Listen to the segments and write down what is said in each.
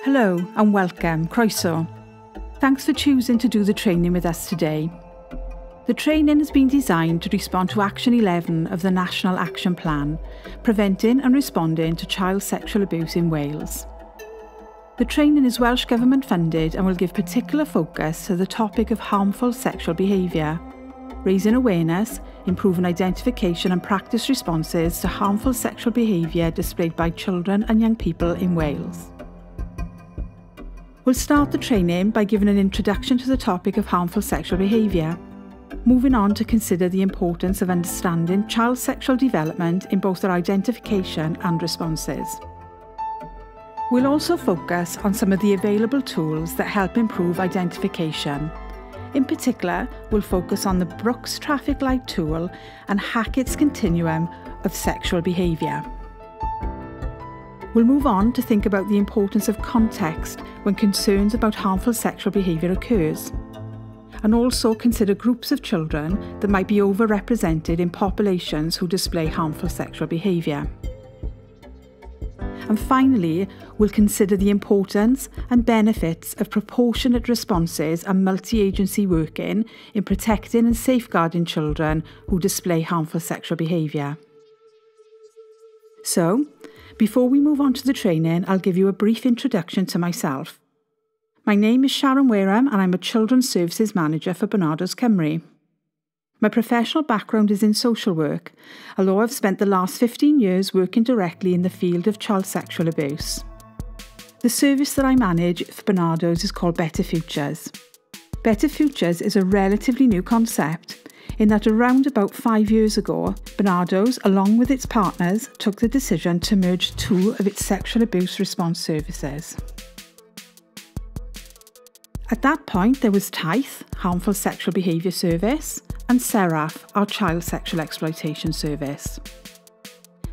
Hello and welcome, Croeso. Thanks for choosing to do the training with us today. The training has been designed to respond to Action 11 of the National Action Plan, preventing and responding to child sexual abuse in Wales. The training is Welsh Government funded and will give particular focus to the topic of harmful sexual behaviour, raising awareness, improving identification and practice responses to harmful sexual behaviour displayed by children and young people in Wales. We'll start the training by giving an introduction to the topic of harmful sexual behaviour, moving on to consider the importance of understanding child sexual development in both their identification and responses. We'll also focus on some of the available tools that help improve identification. In particular, we'll focus on the Brooks traffic light tool and Hackett's continuum of sexual behaviour. We'll move on to think about the importance of context when concerns about harmful sexual behaviour occurs, and also consider groups of children that might be overrepresented in populations who display harmful sexual behaviour. And finally, we'll consider the importance and benefits of proportionate responses and multi-agency working in protecting and safeguarding children who display harmful sexual behaviour. So, before we move on to the training, I'll give you a brief introduction to myself. My name is Sharon Wareham and I'm a Children's Services Manager for Barnardo's Cymru. My professional background is in social work, although I've spent the last 15 years working directly in the field of child sexual abuse. The service that I manage for Barnardo's is called Better Futures. Better Futures is a relatively new concept, in that around about 5 years ago, Barnardo's, along with its partners, took the decision to merge two of its sexual abuse response services. At that point, there was TIThe, Harmful Sexual Behaviour Service, and SERAF, our Child Sexual Exploitation Service.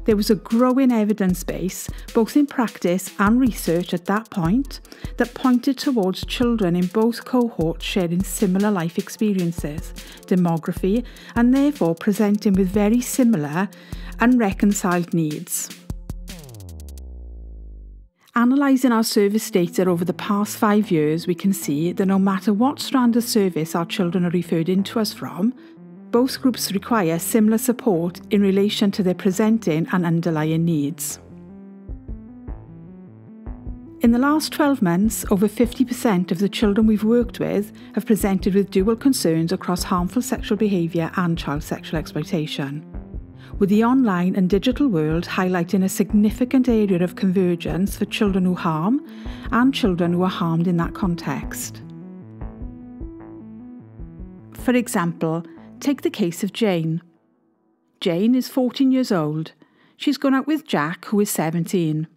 There was a growing evidence base, both in practice and research at that point, that pointed towards children in both cohorts sharing similar life experiences, demography, and therefore presenting with very similar, unreconciled needs. Analysing our service data over the past 5 years, we can see that no matter what strand of service our children are referred in to us from, both groups require similar support in relation to their presenting and underlying needs. In the last 12 months, over 50% of the children we've worked with have presented with dual concerns across harmful sexual behaviour and child sexual exploitation, with the online and digital world highlighting a significant area of convergence for children who harm and children who are harmed in that context. For example, take the case of Jane. Jane is 14 years old. She's gone out with Jack, who is 17.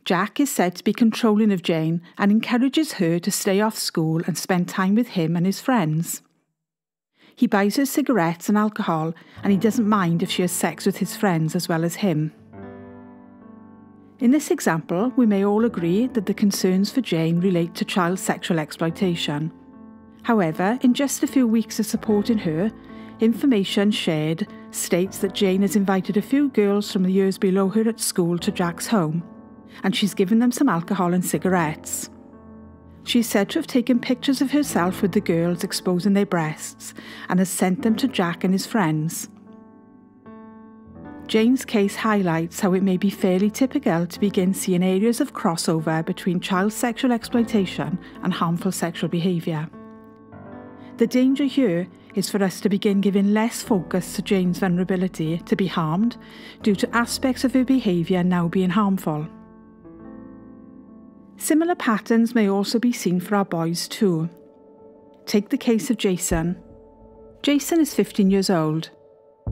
Jack is said to be controlling of Jane and encourages her to stay off school and spend time with him and his friends. He buys her cigarettes and alcohol, and he doesn't mind if she has sex with his friends as well as him. In this example, we may all agree that the concerns for Jane relate to child sexual exploitation. However, in just a few weeks of supporting her, information shared states that Jane has invited a few girls from the years below her at school to Jack's home, and she's given them some alcohol and cigarettes. She's said to have taken pictures of herself with the girls exposing their breasts and has sent them to Jack and his friends. Jane's case highlights how it may be fairly typical to begin seeing areas of crossover between child sexual exploitation and harmful sexual behaviour. The danger here is for us to begin giving less focus to Jane's vulnerability to be harmed due to aspects of her behaviour now being harmful. Similar patterns may also be seen for our boys too. Take the case of Jason. Jason is 15 years old.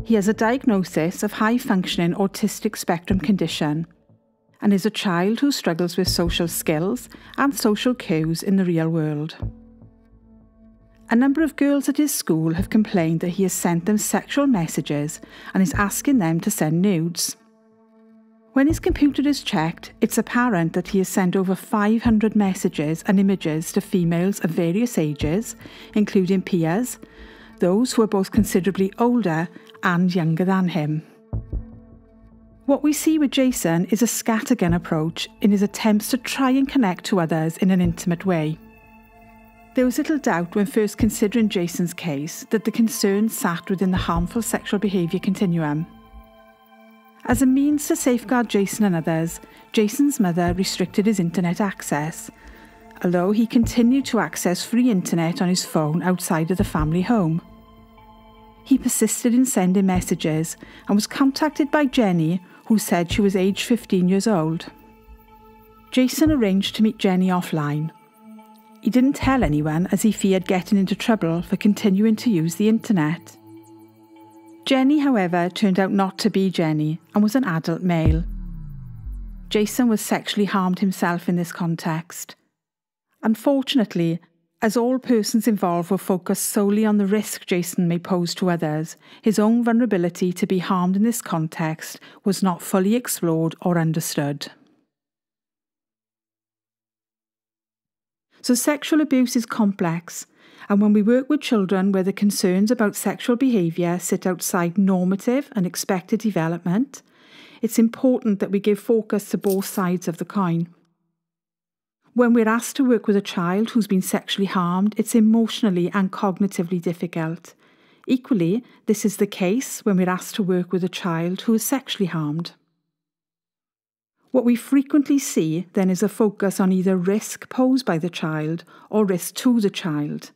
He has a diagnosis of high-functioning autistic spectrum condition and is a child who struggles with social skills and social cues in the real world. A number of girls at his school have complained that he has sent them sexual messages and is asking them to send nudes. When his computer is checked, it's apparent that he has sent over 500 messages and images to females of various ages, including peers, those who are both considerably older and younger than him. What we see with Jason is a scattergun approach in his attempts to try and connect to others in an intimate way. There was little doubt when first considering Jason's case that the concerns sat within the harmful sexual behaviour continuum. As a means to safeguard Jason and others, Jason's mother restricted his internet access, although he continued to access free internet on his phone outside of the family home. He persisted in sending messages and was contacted by Jenny, who said she was aged 15 years old. Jason arranged to meet Jenny offline. He didn't tell anyone as he feared getting into trouble for continuing to use the internet. Jenny, however, turned out not to be Jenny and was an adult male. Jason was sexually harmed himself in this context. Unfortunately, as all persons involved were focused solely on the risk Jason may pose to others, his own vulnerability to be harmed in this context was not fully explored or understood. So sexual abuse is complex, and when we work with children where the concerns about sexual behaviour sit outside normative and expected development, it's important that we give focus to both sides of the coin. When we're asked to work with a child who's been sexually harmed, it's emotionally and cognitively difficult. Equally, this is the case when we're asked to work with a child who is sexually harmed. What we frequently see then is a focus on either risk posed by the child or risk to the child,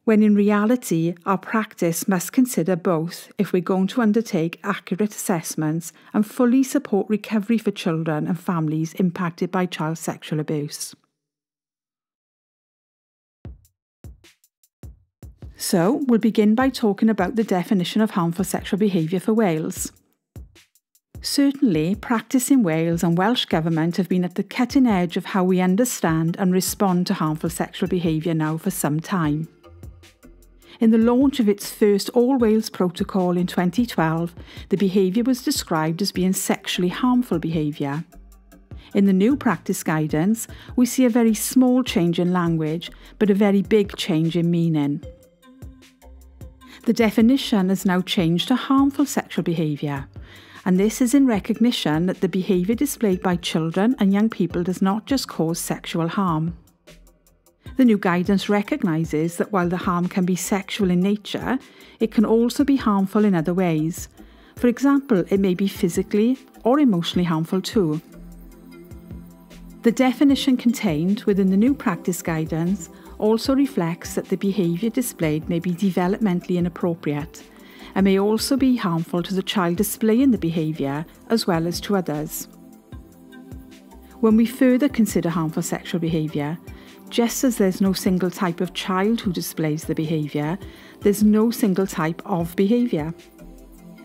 when in reality our practice must consider both if we're going to undertake accurate assessments and fully support recovery for children and families impacted by child sexual abuse. So, we'll begin by talking about the definition of harmful sexual behaviour for Wales. Certainly, practice in Wales and Welsh Government have been at the cutting edge of how we understand and respond to harmful sexual behaviour now for some time. In the launch of its first All-Wales protocol in 2012, the behaviour was described as being sexually harmful behaviour. In the new practice guidance, we see a very small change in language, but a very big change in meaning. The definition has now changed to harmful sexual behaviour, and this is in recognition that the behaviour displayed by children and young people does not just cause sexual harm. The new guidance recognises that while the harm can be sexual in nature, it can also be harmful in other ways. For example, it may be physically or emotionally harmful too. The definition contained within the new practice guidance also reflects that the behaviour displayed may be developmentally inappropriate and may also be harmful to the child displaying the behaviour as well as to others. When we further consider harmful sexual behaviour, just as there's no single type of child who displays the behaviour, there's no single type of behaviour.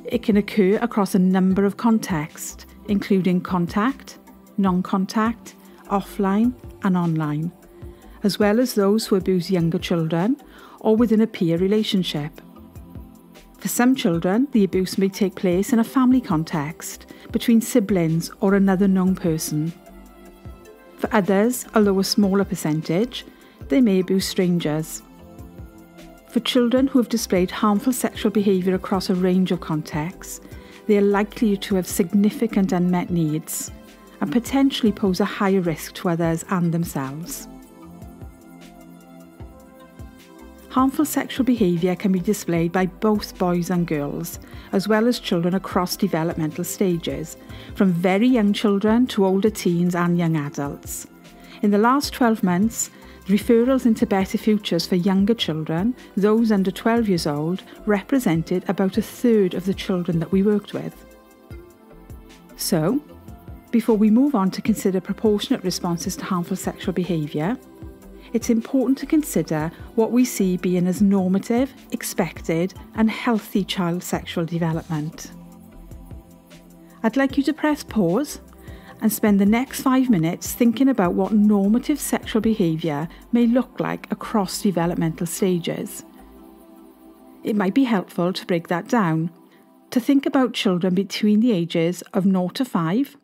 It can occur across a number of contexts, including contact, non-contact, offline and online, as well as those who abuse younger children or within a peer relationship. For some children, the abuse may take place in a family context, between siblings or another known person. For others, although a smaller percentage, they may abuse strangers. For children who have displayed harmful sexual behaviour across a range of contexts, they are likely to have significant unmet needs and potentially pose a higher risk to others and themselves. Harmful sexual behaviour can be displayed by both boys and girls, as well as children across developmental stages, from very young children to older teens and young adults. In the last 12 months, referrals into Better Futures for younger children, those under 12 years old, represented about a third of the children that we worked with. So, before we move on to consider proportionate responses to harmful sexual behaviour, it's important to consider what we see being as normative, expected and healthy child sexual development. I'd like you to press pause and spend the next 5 minutes thinking about what normative sexual behaviour may look like across developmental stages. It might be helpful to break that down, to think about children between the ages of 0 to 5,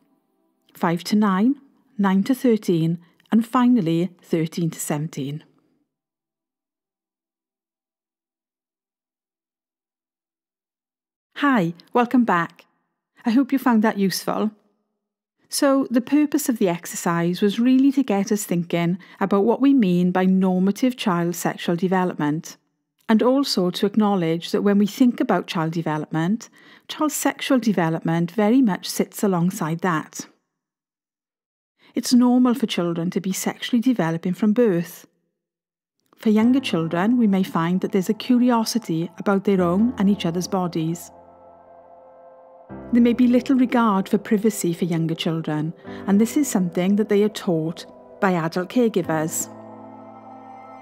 5 to 9, 9 to 13, and finally 13 to 17. Hi, welcome back. I hope you found that useful. So the purpose of the exercise was really to get us thinking about what we mean by normative child sexual development, and also to acknowledge that when we think about child development, child sexual development very much sits alongside that. It's normal for children to be sexually developing from birth. For younger children, we may find that there's a curiosity about their own and each other's bodies. There may be little regard for privacy for younger children, and this is something that they are taught by adult caregivers.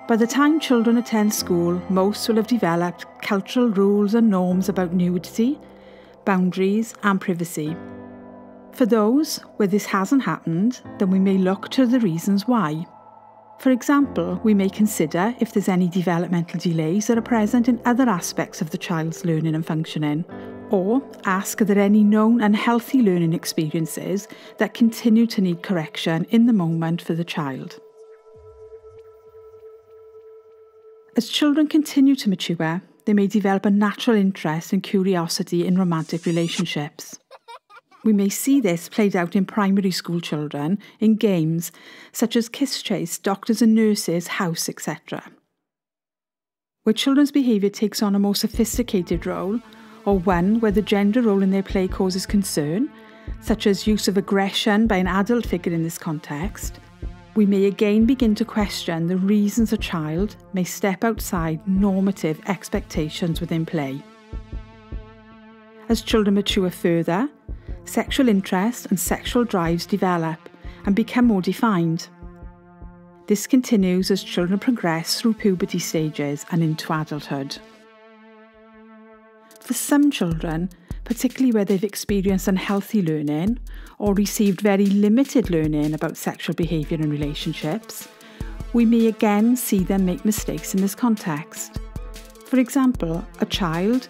By the time children attend school, most will have developed cultural rules and norms about nudity, boundaries and privacy. For those where this hasn't happened, then we may look to the reasons why. For example, we may consider if there's any developmental delays that are present in other aspects of the child's learning and functioning, or ask are there any known unhealthy learning experiences that continue to need correction in the moment for the child. As children continue to mature, they may develop a natural interest and curiosity in romantic relationships. We may see this played out in primary school children in games such as Kiss Chase, Doctors and Nurses, House, etc. Where children's behaviour takes on a more sophisticated role, or one where the gender role in their play causes concern, such as use of aggression by an adult figure in this context, we may again begin to question the reasons a child may step outside normative expectations within play. As children mature further, sexual interest and sexual drives develop and become more defined. This continues as children progress through puberty stages and into adulthood. For some children, particularly where they've experienced unhealthy learning or received very limited learning about sexual behaviour and relationships, we may again see them make mistakes in this context. For example, a child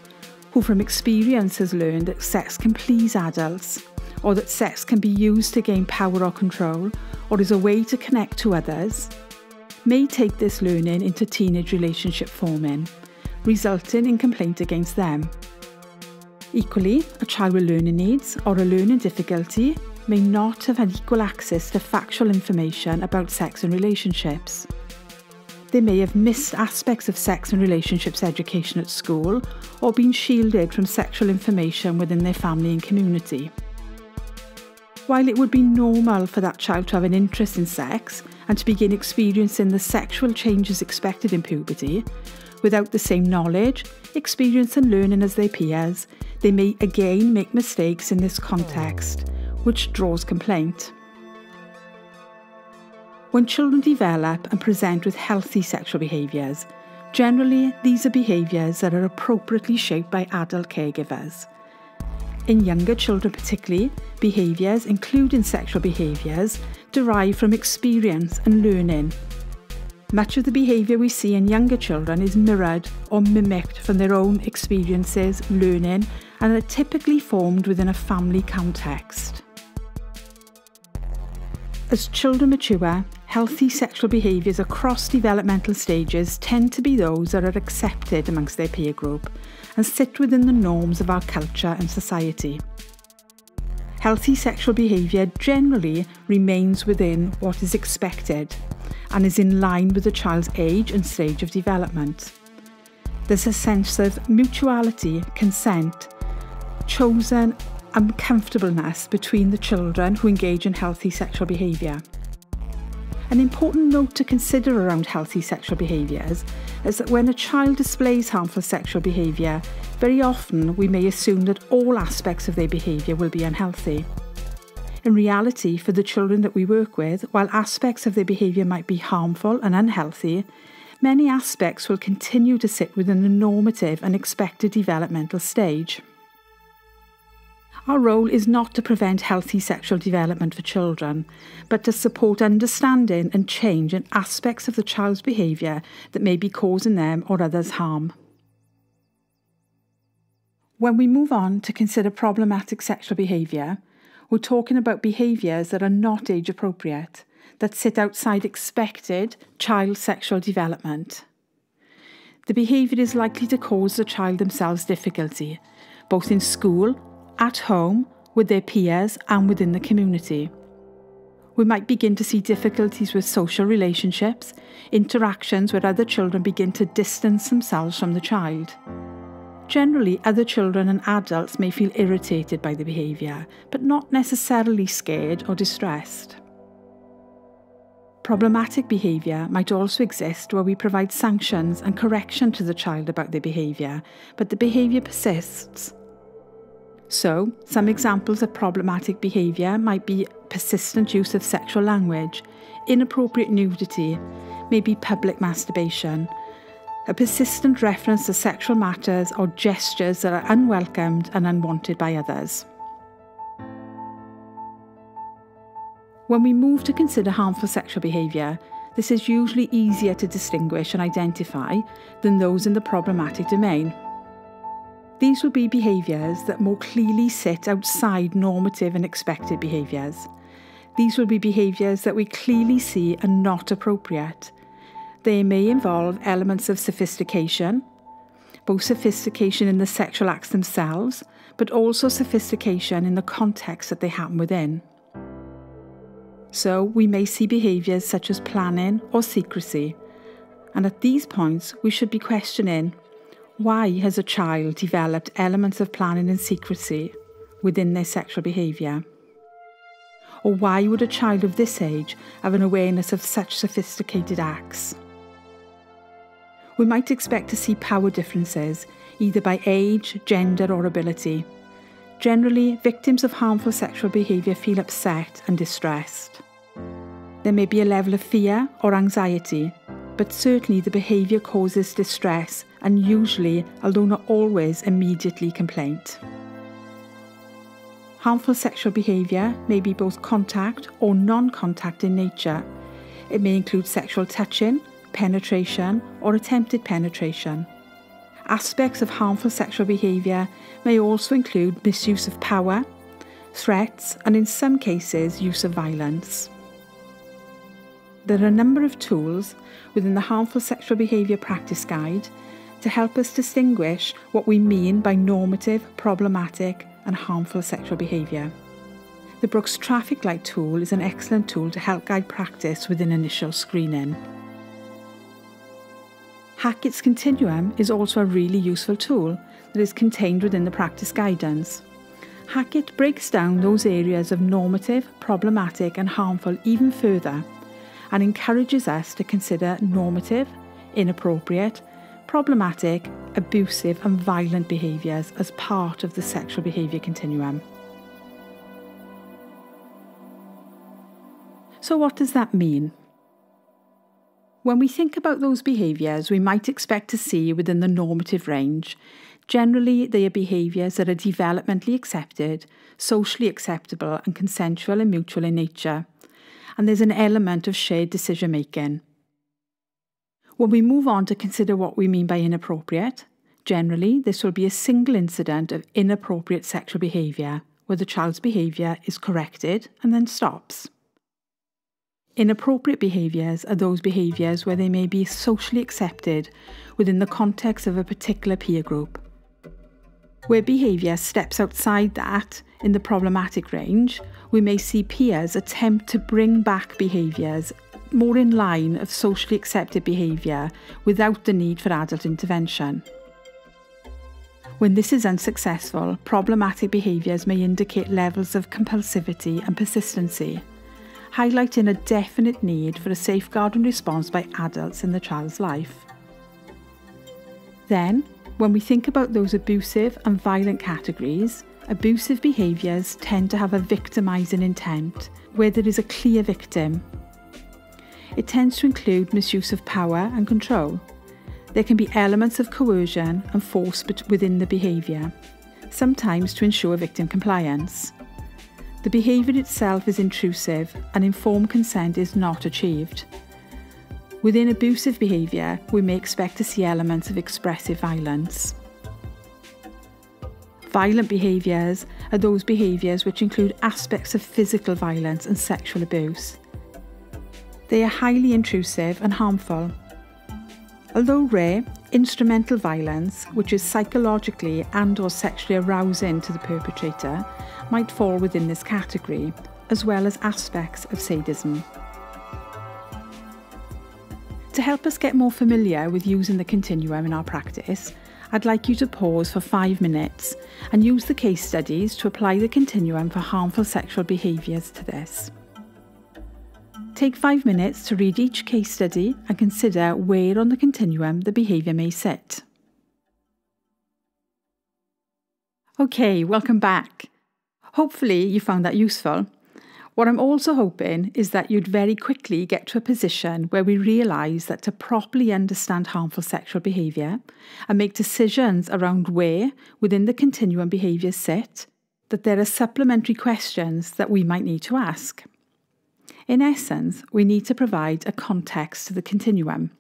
who from experience has learned that sex can please adults, or that sex can be used to gain power or control, or is a way to connect to others, may take this learning into teenage relationship forming, resulting in complaint against them. Equally, a child with learning needs or a learning difficulty may not have had equal access to factual information about sex and relationships. They may have missed aspects of sex and relationships education at school, or been shielded from sexual information within their family and community. While it would be normal for that child to have an interest in sex and to begin experiencing the sexual changes expected in puberty, without the same knowledge, experience and learning as their peers, they may again make mistakes in this context, which draws complaint. When children develop and present with healthy sexual behaviours, generally these are behaviours that are appropriately shaped by adult caregivers. In younger children particularly, behaviours, including sexual behaviours, derive from experience and learning. Much of the behaviour we see in younger children is mirrored or mimicked from their own experiences, learning, and are typically formed within a family context. As children mature, healthy sexual behaviours across developmental stages tend to be those that are accepted amongst their peer group and sit within the norms of our culture and society. Healthy sexual behaviour generally remains within what is expected and is in line with the child's age and stage of development. There's a sense of mutuality, consent, chosen and comfortableness between the children who engage in healthy sexual behaviour. An important note to consider around healthy sexual behaviours is that when a child displays harmful sexual behaviour, very often we may assume that all aspects of their behaviour will be unhealthy. In reality, for the children that we work with, while aspects of their behaviour might be harmful and unhealthy, many aspects will continue to sit within the normative and expected developmental stage. Our role is not to prevent healthy sexual development for children, but to support understanding and change in aspects of the child's behaviour that may be causing them or others harm. When we move on to consider problematic sexual behaviour, we're talking about behaviours that are not age appropriate, that sit outside expected child sexual development. The behaviour is likely to cause the child themselves difficulty, both in school, at home, with their peers and within the community. We might begin to see difficulties with social relationships, interactions where other children begin to distance themselves from the child. Generally, other children and adults may feel irritated by the behaviour, but not necessarily scared or distressed. Problematic behaviour might also exist where we provide sanctions and correction to the child about their behaviour, but the behaviour persists. So, some examples of problematic behaviour might be persistent use of sexual language, inappropriate nudity, maybe public masturbation, a persistent reference to sexual matters or gestures that are unwelcomed and unwanted by others. When we move to consider harmful sexual behaviour, this is usually easier to distinguish and identify than those in the problematic domain. These will be behaviours that more clearly sit outside normative and expected behaviours. These will be behaviours that we clearly see are not appropriate. They may involve elements of sophistication, both sophistication in the sexual acts themselves, but also sophistication in the context that they happen within. So we may see behaviours such as planning or secrecy, and at these points we should be questioning, why has a child developed elements of planning and secrecy within their sexual behaviour? Or why would a child of this age have an awareness of such sophisticated acts? We might expect to see power differences, either by age, gender or ability. Generally, victims of harmful sexual behaviour feel upset and distressed. There may be a level of fear or anxiety, but certainly the behaviour causes distress and usually, although not always, immediately complaint. Harmful sexual behaviour may be both contact or non-contact in nature. It may include sexual touching, penetration or attempted penetration. Aspects of harmful sexual behaviour may also include misuse of power, threats and in some cases use of violence. There are a number of tools within the Harmful Sexual Behaviour Practice Guide to help us distinguish what we mean by normative, problematic and harmful sexual behaviour. The Brooks Traffic Light tool is an excellent tool to help guide practice within initial screening. Hackett's Continuum is also a really useful tool that is contained within the practice guidance. Hackett breaks down those areas of normative, problematic and harmful even further and encourages us to consider normative, inappropriate, problematic, abusive and violent behaviours as part of the sexual behaviour continuum. So what does that mean? When we think about those behaviours we might expect to see within the normative range, generally they are behaviours that are developmentally accepted, socially acceptable and consensual and mutual in nature, and there's an element of shared decision making. When we move on to consider what we mean by inappropriate, generally this will be a single incident of inappropriate sexual behaviour where the child's behaviour is corrected and then stops. Inappropriate behaviours are those behaviours where they may be socially accepted within the context of a particular peer group. Where behaviour steps outside that, in the problematic range, we may see peers attempt to bring back behaviours more in line of socially accepted behaviour without the need for adult intervention. When this is unsuccessful, problematic behaviours may indicate levels of compulsivity and persistency, highlighting a definite need for a safeguarding response by adults in the child's life. Then, when we think about those abusive and violent categories, abusive behaviours tend to have a victimising intent, where there is a clear victim. It tends to include misuse of power and control. There can be elements of coercion and force within the behaviour, sometimes to ensure victim compliance. The behaviour itself is intrusive and informed consent is not achieved. Within abusive behaviour, we may expect to see elements of expressive violence. Violent behaviours are those behaviours which include aspects of physical violence and sexual abuse. They are highly intrusive and harmful. Although rare, Instrumental violence, which is psychologically and/or sexually arousing to the perpetrator, might fall within this category, as well as aspects of sadism. To help us get more familiar with using the continuum in our practice, I'd like you to pause for 5 minutes and use the case studies to apply the continuum for harmful sexual behaviours to this. Take 5 minutes to read each case study and consider where on the continuum the behaviour may sit. Okay, welcome back. Hopefully you found that useful. What I'm also hoping is that you'd very quickly get to a position where we realise that to properly understand harmful sexual behaviour and make decisions around where within the continuum behaviours sit, that there are supplementary questions that we might need to ask. In essence, we need to provide a context to the continuum.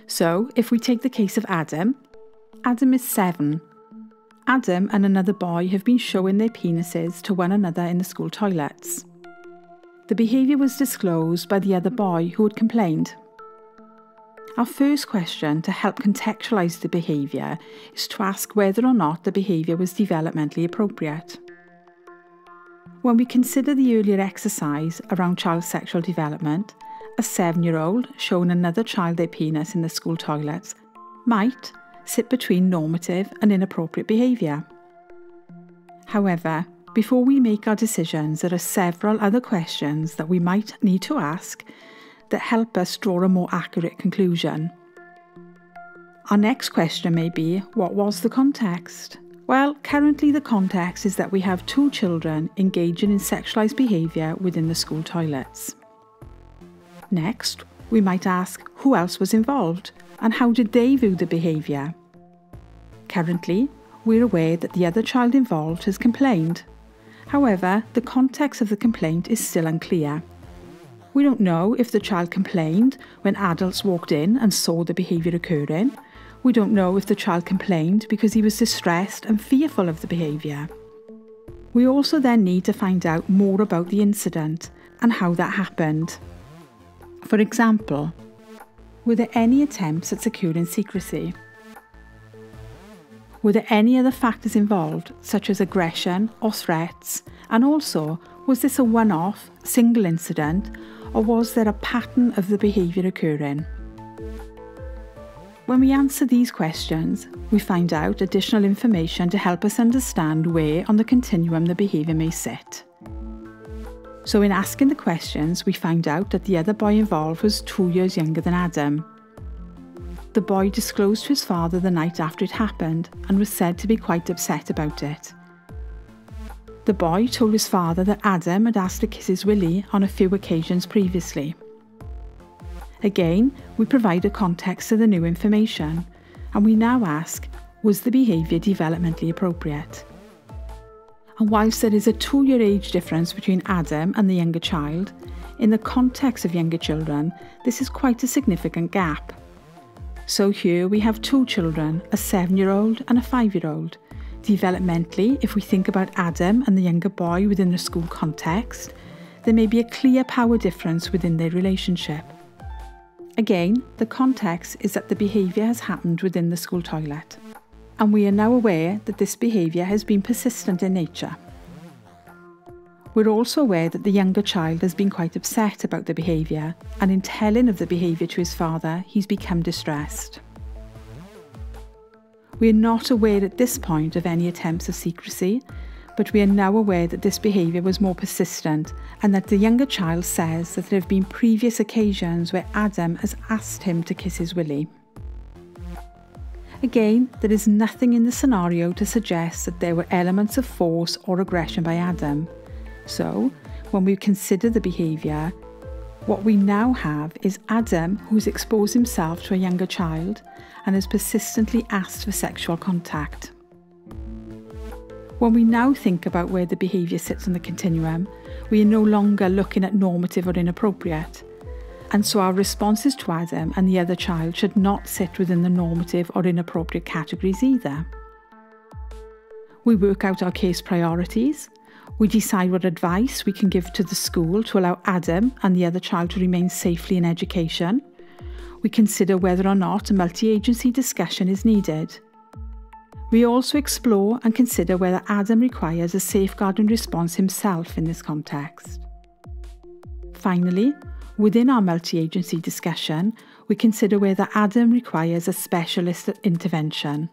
So, if we take the case of Adam is 7. Adam and another boy have been showing their penises to one another in the school toilets. The behaviour was disclosed by the other boy who had complained. Our first question to help contextualise the behaviour is to ask whether or not the behaviour was developmentally appropriate. When we consider the earlier exercise around child sexual development, a 7-year-old showing another child their penis in the school toilets might sit between normative and inappropriate behaviour. However, before we make our decisions, there are several other questions that we might need to ask that help us draw a more accurate conclusion. Our next question may be, what was the context? Well, currently the context is that we have 2 children engaging in sexualised behaviour within the school toilets. Next, we might ask who else was involved and how did they view the behaviour? Currently, we're aware that the other child involved has complained. However, the context of the complaint is still unclear. We don't know if the child complained when adults walked in and saw the behaviour occurring. We don't know if the child complained because he was distressed and fearful of the behaviour. We also then need to find out more about the incident and how that happened. For example, were there any attempts at securing secrecy? Were there any other factors involved, such as aggression or threats? And also, was this a one-off, single incident, or was there a pattern of the behaviour occurring? When we answer these questions, we find out additional information to help us understand where on the continuum the behaviour may sit. So in asking the questions, we find out that the other boy involved was 2 years younger than Adam. The boy disclosed to his father the night after it happened and was said to be quite upset about it. The boy told his father that Adam had asked to kiss his willy on a few occasions previously. Again, we provide a context to the new information, and we now ask, was the behaviour developmentally appropriate? And whilst there is a 2-year age difference between Adam and the younger child, in the context of younger children, this is quite a significant gap. So here we have 2 children, a 7-year-old and a 5-year-old. Developmentally, if we think about Adam and the younger boy within the school context, there may be a clear power difference within their relationship. Again, the context is that the behaviour has happened within the school toilet, and we are now aware that this behaviour has been persistent in nature. We're also aware that the younger child has been quite upset about the behaviour, and in telling of the behaviour to his father, he's become distressed. We are not aware at this point of any attempts of secrecy, but we are now aware that this behaviour was more persistent and that the younger child says that there have been previous occasions where Adam has asked him to kiss his willy. Again, there is nothing in the scenario to suggest that there were elements of force or aggression by Adam. So, when we consider the behaviour, what we now have is Adam who's exposed himself to a younger child and has persistently asked for sexual contact. When we now think about where the behaviour sits on the continuum, we are no longer looking at normative or inappropriate. And so our responses to Adam and the other child should not sit within the normative or inappropriate categories either. We work out our case priorities. We decide what advice we can give to the school to allow Adam and the other child to remain safely in education. We consider whether or not a multi-agency discussion is needed. We also explore and consider whether Adam requires a safeguarding response himself in this context. Finally, within our multi-agency discussion, we consider whether Adam requires a specialist intervention.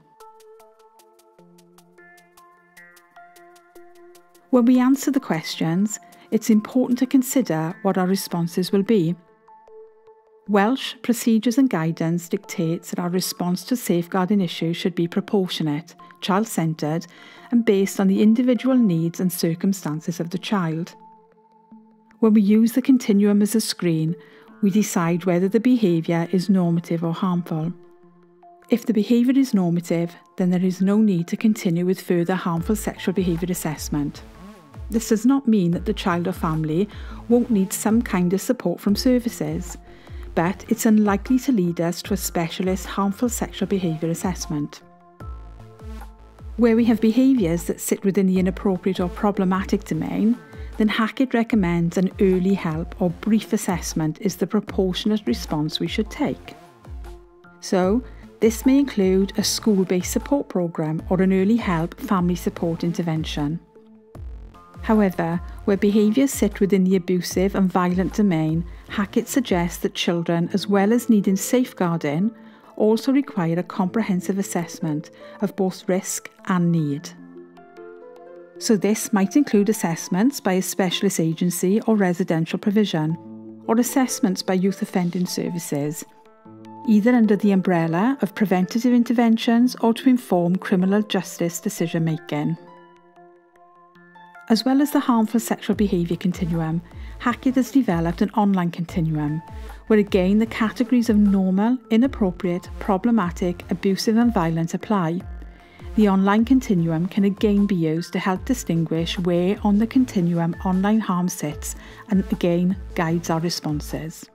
When we answer the questions, it's important to consider what our responses will be. Welsh procedures and guidance dictates that our response to safeguarding issues should be proportionate, child-centred, and based on the individual needs and circumstances of the child. When we use the continuum as a screen, we decide whether the behaviour is normative or harmful. If the behaviour is normative, then there is no need to continue with further harmful sexual behaviour assessment. This does not mean that the child or family won't need some kind of support from services, but it's unlikely to lead us to a specialist harmful sexual behaviour assessment. Where we have behaviours that sit within the inappropriate or problematic domain, then Hackett recommends an early help or brief assessment is the proportionate response we should take. So, this may include a school-based support programme or an early help family support intervention. However, where behaviours sit within the abusive and violent domain, Hackett suggests that children, as well as needing safeguarding, also require a comprehensive assessment of both risk and need. So this might include assessments by a specialist agency or residential provision, or assessments by youth offending services, either under the umbrella of preventative interventions or to inform criminal justice decision making. As well as the harmful sexual behaviour continuum, Hackett has developed an online continuum, where again the categories of normal, inappropriate, problematic, abusive and violent apply. The online continuum can again be used to help distinguish where on the continuum online harm sits and again guides our responses.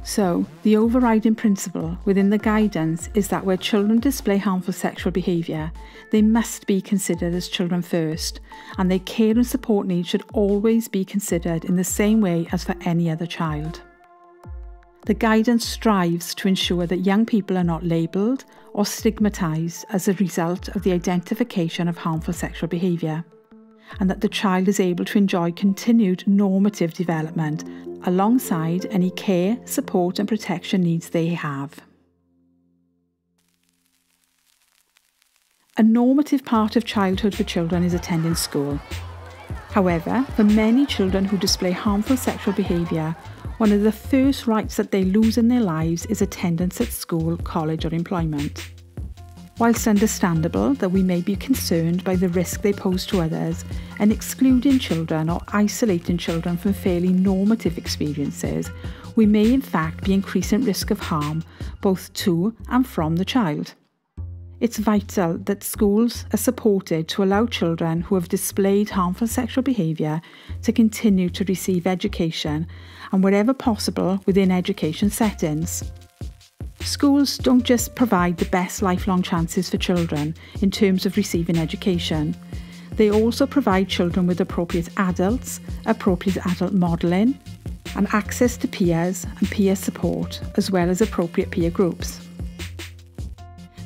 So, the overriding principle within the guidance is that where children display harmful sexual behaviour, they must be considered as children first, and their care and support needs should always be considered in the same way as for any other child. The guidance strives to ensure that young people are not labelled or stigmatised as a result of the identification of harmful sexual behaviour, and that the child is able to enjoy continued normative development alongside any care, support and protection needs they have. A normative part of childhood for children is attending school. However, for many children who display harmful sexual behaviour, one of the first rights that they lose in their lives is attendance at school, college or employment. Whilst understandable that we may be concerned by the risk they pose to others, and excluding children or isolating children from fairly normative experiences, we may in fact be increasing risk of harm both to and from the child. It's vital that schools are supported to allow children who have displayed harmful sexual behaviour to continue to receive education, and wherever possible within education settings. Schools don't just provide the best lifelong chances for children in terms of receiving education. They also provide children with appropriate adults, appropriate adult modelling, and access to peers and peer support, as well as appropriate peer groups.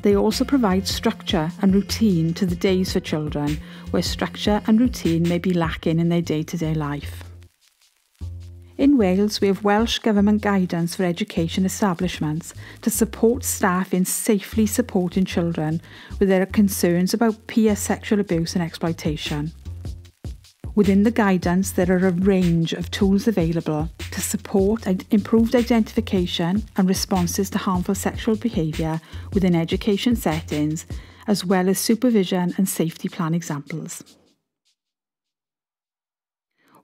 They also provide structure and routine to the days for children, where structure and routine may be lacking in their day-to-day life. In Wales, we have Welsh Government guidance for education establishments to support staff in safely supporting children with their concerns about peer sexual abuse and exploitation. Within the guidance, there are a range of tools available to support improved identification and responses to harmful sexual behaviour within education settings, as well as supervision and safety plan examples.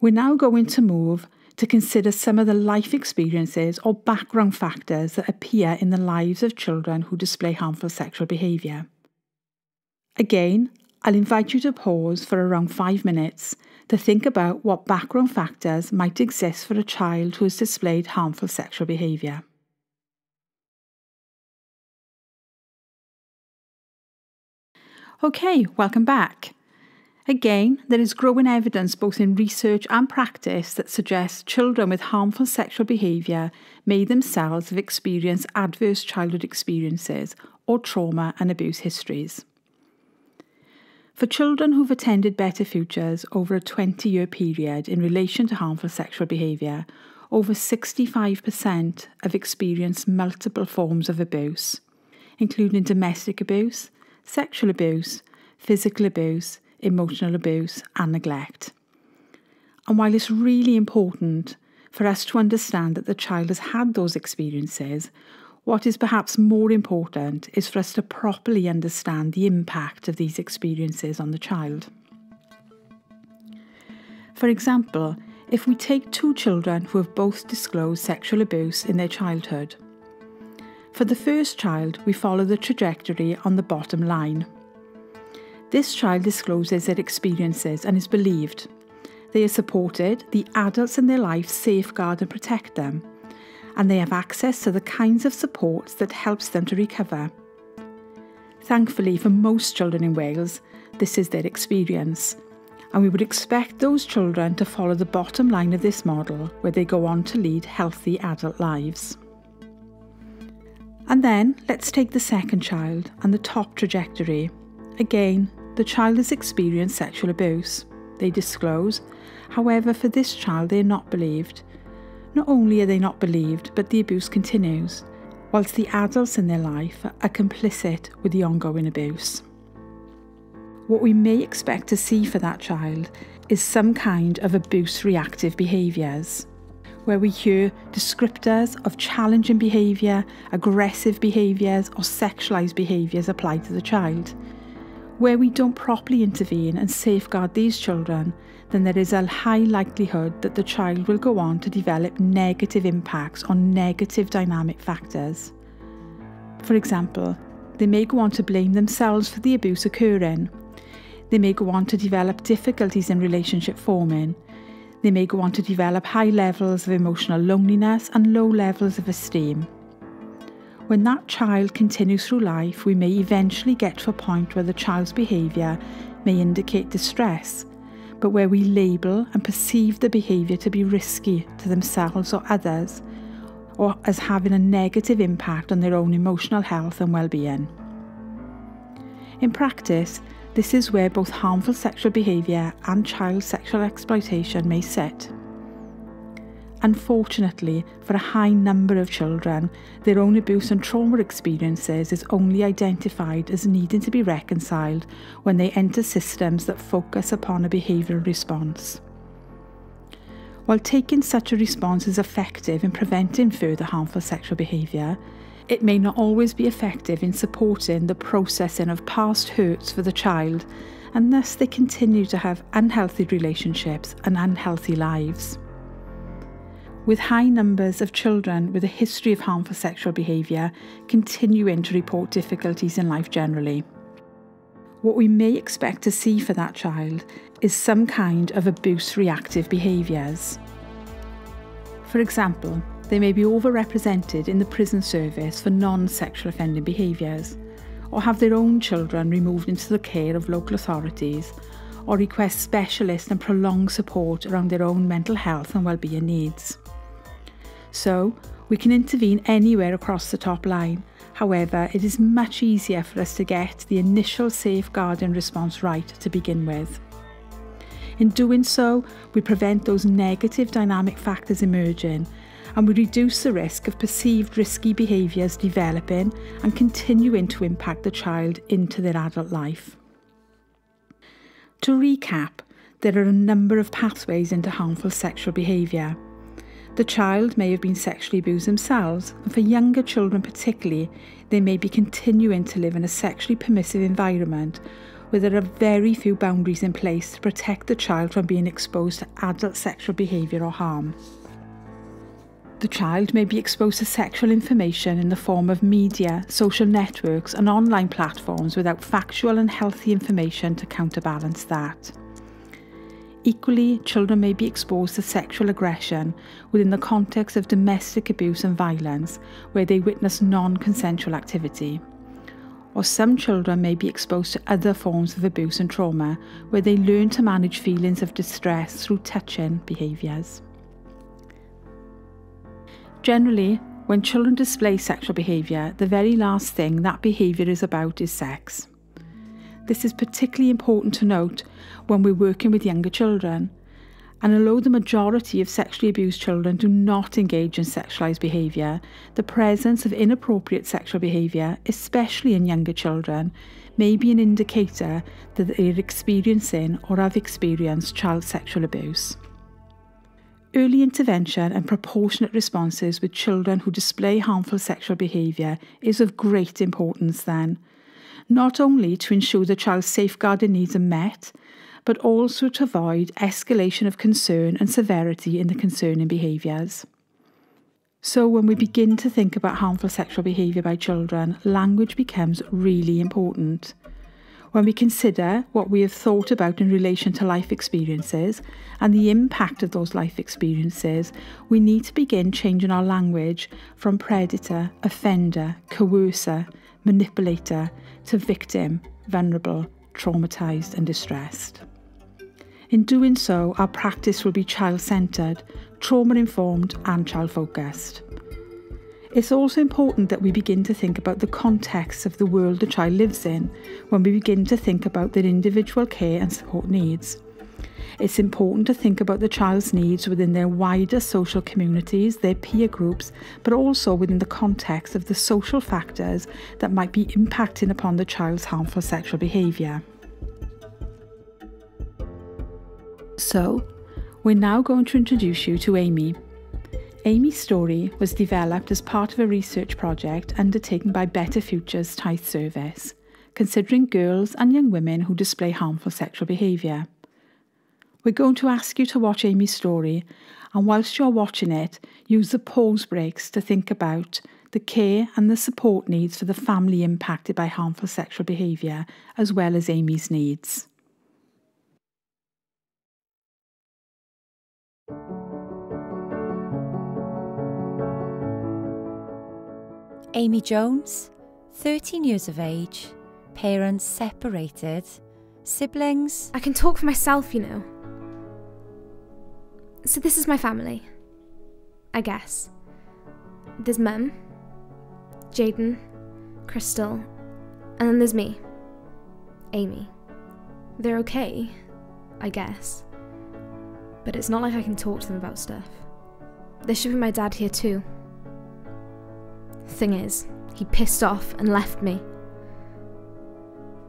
We're now going to move to consider some of the life experiences or background factors that appear in the lives of children who display harmful sexual behaviour. Again, I'll invite you to pause for around 5 minutes to think about what background factors might exist for a child who has displayed harmful sexual behaviour. Okay, welcome back. Again, there is growing evidence both in research and practice that suggests children with harmful sexual behaviour may themselves have experienced adverse childhood experiences or trauma and abuse histories. For children who've attended Better Futures over a 20-year period in relation to harmful sexual behaviour, over 65% have experienced multiple forms of abuse, including domestic abuse, sexual abuse, physical abuse, emotional abuse and neglect. And while it's really important for us to understand that the child has had those experiences, what is perhaps more important is for us to properly understand the impact of these experiences on the child. For example, if we take two children who have both disclosed sexual abuse in their childhood. For the first child, we follow the trajectory on the bottom line. This child discloses their experiences and is believed. They are supported, the adults in their life safeguard and protect them, and they have access to the kinds of supports that helps them to recover. Thankfully, for most children in Wales, this is their experience, and we would expect those children to follow the bottom line of this model, where they go on to lead healthy adult lives. And then, let's take the second child and the top trajectory. Again, the child has experienced sexual abuse. They disclose. However, for this child, they are not believed. Not only are they not believed, but the abuse continues, whilst the adults in their life are complicit with the ongoing abuse. What we may expect to see for that child is some kind of abuse-reactive behaviours, where we hear descriptors of challenging behaviour, aggressive behaviours or sexualised behaviours applied to the child. Where we don't properly intervene and safeguard these children, then there is a high likelihood that the child will go on to develop negative impacts on negative dynamic factors. For example, they may go on to blame themselves for the abuse occurring. They may go on to develop difficulties in relationship forming. They may go on to develop high levels of emotional loneliness and low levels of esteem. When that child continues through life, we may eventually get to a point where the child's behaviour may indicate distress, but where we label and perceive the behaviour to be risky to themselves or others, or as having a negative impact on their own emotional health and well-being. In practice, this is where both harmful sexual behaviour and child sexual exploitation may sit. Unfortunately, for a high number of children, their own abuse and trauma experiences is only identified as needing to be reconciled when they enter systems that focus upon a behavioural response. While taking such a response is effective in preventing further harmful sexual behaviour, it may not always be effective in supporting the processing of past hurts for the child, and thus they continue to have unhealthy relationships and unhealthy lives. With high numbers of children with a history of harmful sexual behaviour continuing to report difficulties in life generally. What we may expect to see for that child is some kind of abuse-reactive behaviours. For example, they may be overrepresented in the prison service for non-sexual offending behaviours, or have their own children removed into the care of local authorities, or request specialist and prolonged support around their own mental health and well-being needs. So, we can intervene anywhere across the top line. However, it is much easier for us to get the initial safeguarding response right to begin with. In doing so, we prevent those negative dynamic factors emerging, and we reduce the risk of perceived risky behaviours developing and continuing to impact the child into their adult life. To recap, there are a number of pathways into harmful sexual behaviour. The child may have been sexually abused themselves, and for younger children particularly, they may be continuing to live in a sexually permissive environment where there are very few boundaries in place to protect the child from being exposed to adult sexual behaviour or harm. The child may be exposed to sexual information in the form of media, social networks and online platforms without factual and healthy information to counterbalance that. Equally, children may be exposed to sexual aggression within the context of domestic abuse and violence, where they witness non-consensual activity. or some children may be exposed to other forms of abuse and trauma where they learn to manage feelings of distress through touching behaviours. Generally, when children display sexual behaviour, the very last thing that behaviour is about is sex. This is particularly important to note when we're working with younger children. And although the majority of sexually abused children do not engage in sexualised behaviour, the presence of inappropriate sexual behaviour, especially in younger children, may be an indicator that they are experiencing or have experienced child sexual abuse. Early intervention and proportionate responses with children who display harmful sexual behaviour is of great importance then, not only to ensure the child's safeguarding needs are met, but also to avoid escalation of concern and severity in the concerning behaviours. So when we begin to think about harmful sexual behaviour by children, language becomes really important. When we consider what we have thought about in relation to life experiences and the impact of those life experiences, we need to begin changing our language from predator, offender, coercer, manipulator to victim, vulnerable, traumatised and distressed. In doing so, our practice will be child-centred, trauma-informed and child-focused. It's also important that we begin to think about the context of the world the child lives in when we begin to think about their individual care and support needs. It's important to think about the child's needs within their wider social communities, their peer groups, but also within the context of the social factors that might be impacting upon the child's harmful sexual behaviour. So, we're now going to introduce you to Amy. Amy's story was developed as part of a research project undertaken by Better Futures Tithe Service, considering girls and young women who display harmful sexual behaviour. We're going to ask you to watch Amy's story, and whilst you're watching it, use the pause breaks to think about the care and the support needs for the family impacted by harmful sexual behaviour, as well as Amy's needs. Amy Jones, 13 years of age, parents separated, siblings. I can talk for myself, you know. So this is my family, I guess. There's Mum, Jaden, Crystal, and then there's me, Amy. They're okay, I guess. But it's not like I can talk to them about stuff. There should be my dad here too. Thing is, he pissed off and left me.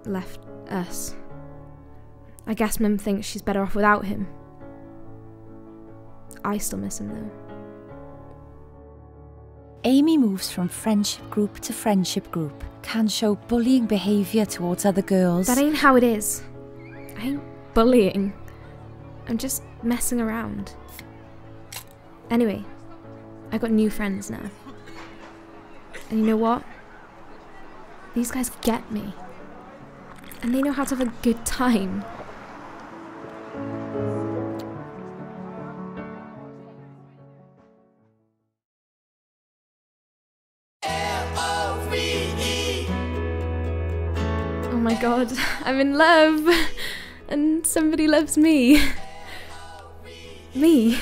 Left us. I guess Mum thinks she's better off without him. I still miss him though. Amy moves from friendship group to friendship group, can show bullying behaviour towards other girls. That ain't how it is. I ain't bullying. I'm just messing around. Anyway, I got new friends now. And you know what? These guys get me. And they know how to have a good time. Oh my god, I'm in love! And somebody loves me. Me.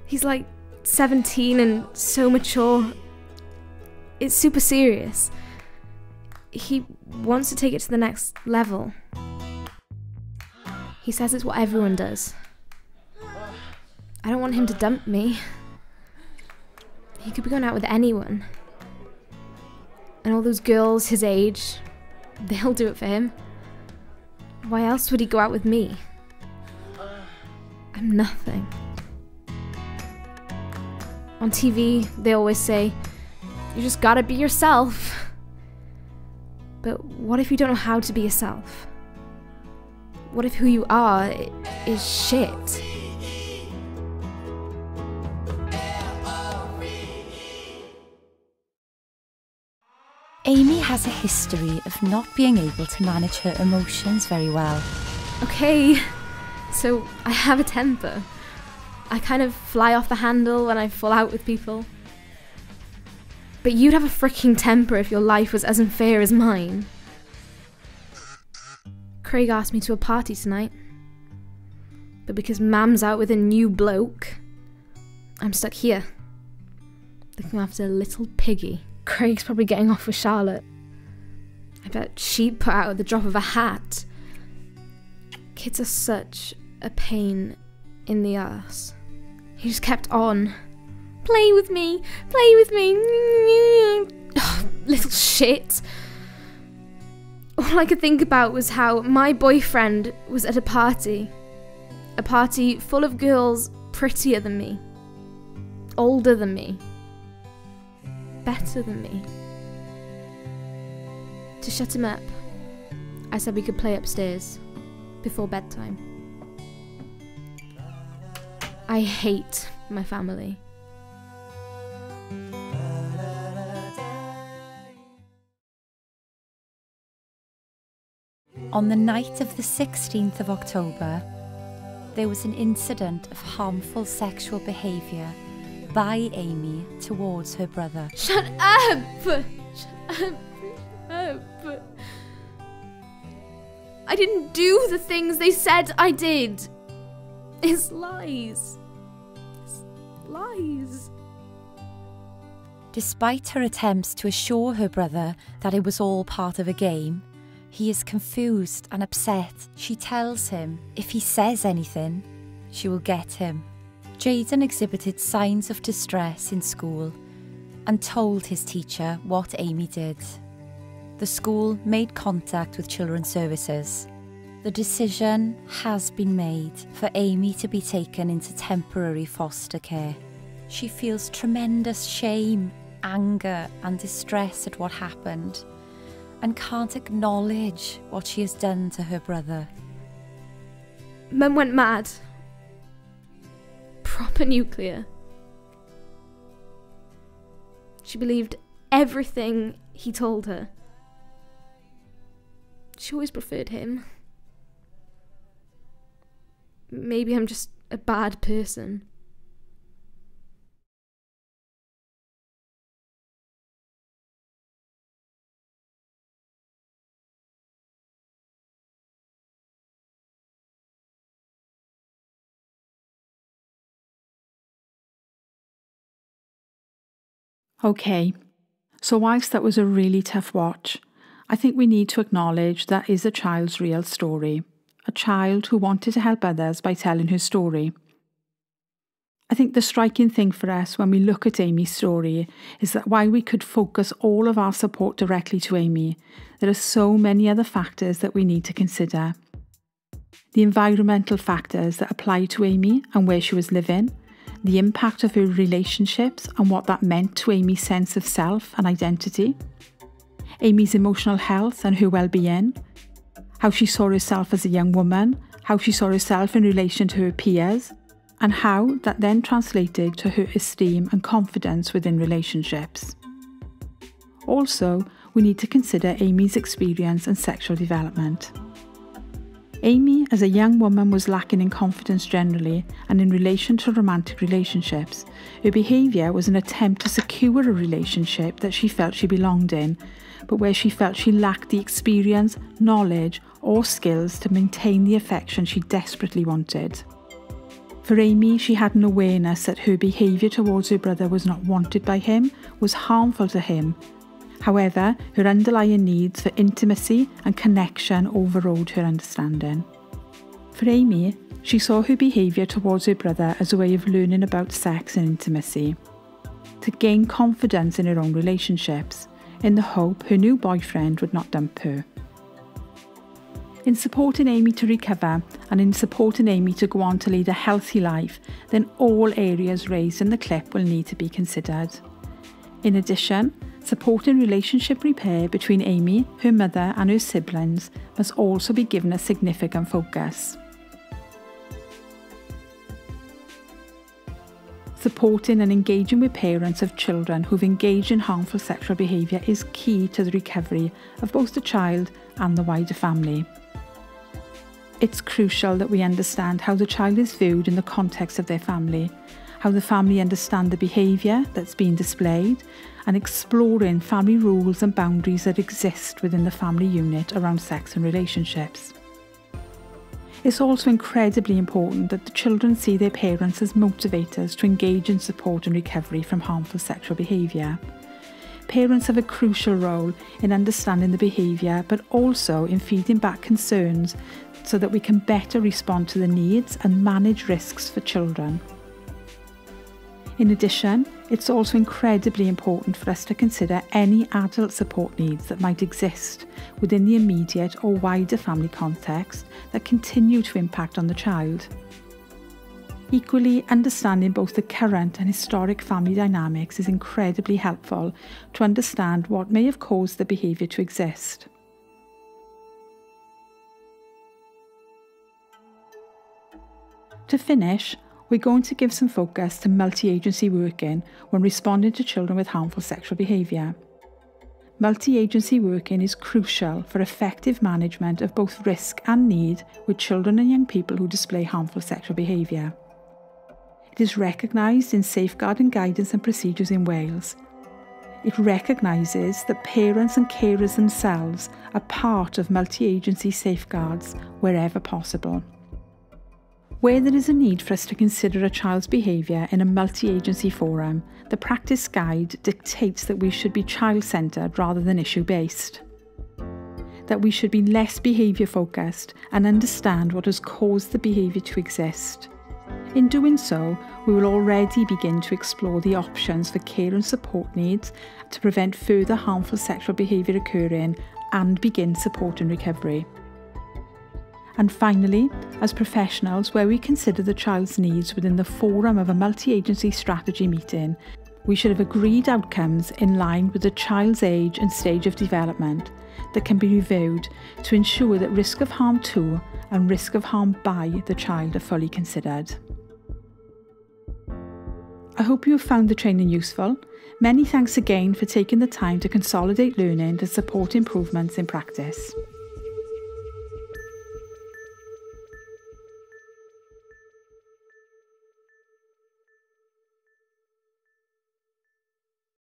He's like 17 and so mature. It's super serious. He wants to take it to the next level. He says it's what everyone does. I don't want him to dump me. He could be going out with anyone. And all those girls his age, they'll do it for him. Why else would he go out with me? I'm nothing. On TV, they always say, you just gotta be yourself. But what if you don't know how to be yourself? What if who you are is shit? Amy has a history of not being able to manage her emotions very well. Okay, so I have a temper. I kind of fly off the handle when I fall out with people. But you'd have a freaking temper if your life was as unfair as mine. Craig asked me to a party tonight. But because Mam's out with a new bloke, I'm stuck here, looking after a little piggy. Craig's probably getting off with Charlotte. I bet she'd put out at the drop of a hat. Kids are such a pain in the arse. He just kept on. Play with me, play with me. Oh, little shit. All I could think about was how my boyfriend was at a party full of girls prettier than me, older than me, better than me. To shut him up, I said we could play upstairs before bedtime. I hate my family. On the night of the 16th of October, there was an incident of harmful sexual behaviour by Amy towards her brother. Shut up! Shut up! I didn't do the things they said I did. It's lies. It's lies. Despite her attempts to assure her brother that it was all part of a game, he is confused and upset. She tells him if he says anything, she will get him. Jaden exhibited signs of distress in school and told his teacher what Amy did. The school made contact with Children's Services. The decision has been made for Amy to be taken into temporary foster care. She feels tremendous shame, anger and distress at what happened and can't acknowledge what she has done to her brother. Mum went mad. Proper nuclear. She believed everything he told her. She always preferred him. Maybe I'm just a bad person. Okay, so whilst that was a really tough watch, I think we need to acknowledge that is a child's real story. A child who wanted to help others by telling her story. I think the striking thing for us when we look at Amy's story is that while we could focus all of our support directly to Amy, there are so many other factors that we need to consider. The environmental factors that apply to Amy and where she was living, the impact of her relationships and what that meant to Amy's sense of self and identity, Amy's emotional health and her well-being, how she saw herself as a young woman, how she saw herself in relation to her peers, and how that then translated to her esteem and confidence within relationships. Also, we need to consider Amy's experience and sexual development. Amy, as a young woman, was lacking in confidence generally, and in relation to romantic relationships, her behaviour was an attempt to secure a relationship that she felt she belonged in, but where she felt she lacked the experience, knowledge or skills to maintain the affection she desperately wanted. For Amy, she had an awareness that her behaviour towards her brother was not wanted by him, was harmful to him. However, her underlying needs for intimacy and connection overrode her understanding. For Amy, she saw her behaviour towards her brother as a way of learning about sex and intimacy, to gain confidence in her own relationships, in the hope her new boyfriend would not dump her. In supporting Amy to recover and in supporting Amy to go on to lead a healthy life, then all areas raised in the clip will need to be considered. In addition, supporting relationship repair between Amy, her mother and her siblings must also be given a significant focus. Supporting and engaging with parents of children who've engaged in harmful sexual behaviour is key to the recovery of both the child and the wider family. It's crucial that we understand how the child is viewed in the context of their family, how the family understand the behaviour that's being displayed, and exploring family rules and boundaries that exist within the family unit around sex and relationships. It's also incredibly important that the children see their parents as motivators to engage in support and recovery from harmful sexual behaviour. Parents have a crucial role in understanding the behaviour, but also in feeding back concerns so that we can better respond to the needs and manage risks for children. In addition, it's also incredibly important for us to consider any adult support needs that might exist within the immediate or wider family context that continue to impact on the child. Equally, understanding both the current and historic family dynamics is incredibly helpful to understand what may have caused the behaviour to exist. To finish, we're going to give some focus to multi-agency working when responding to children with harmful sexual behaviour. Multi-agency working is crucial for effective management of both risk and need with children and young people who display harmful sexual behaviour. It is recognised in safeguarding guidance and procedures in Wales. It recognises that parents and carers themselves are part of multi-agency safeguards wherever possible. Where there is a need for us to consider a child's behaviour in a multi-agency forum, the practice guide dictates that we should be child-centred rather than issue-based. That we should be less behaviour-focused and understand what has caused the behaviour to exist. In doing so, we will already begin to explore the options for care and support needs to prevent further harmful sexual behaviour occurring and begin support and recovery. And finally, as professionals, where we consider the child's needs within the forum of a multi-agency strategy meeting, we should have agreed outcomes in line with the child's age and stage of development that can be reviewed to ensure that risk of harm to and risk of harm by the child are fully considered. I hope you have found the training useful. Many thanks again for taking the time to consolidate learning to support improvements in practice.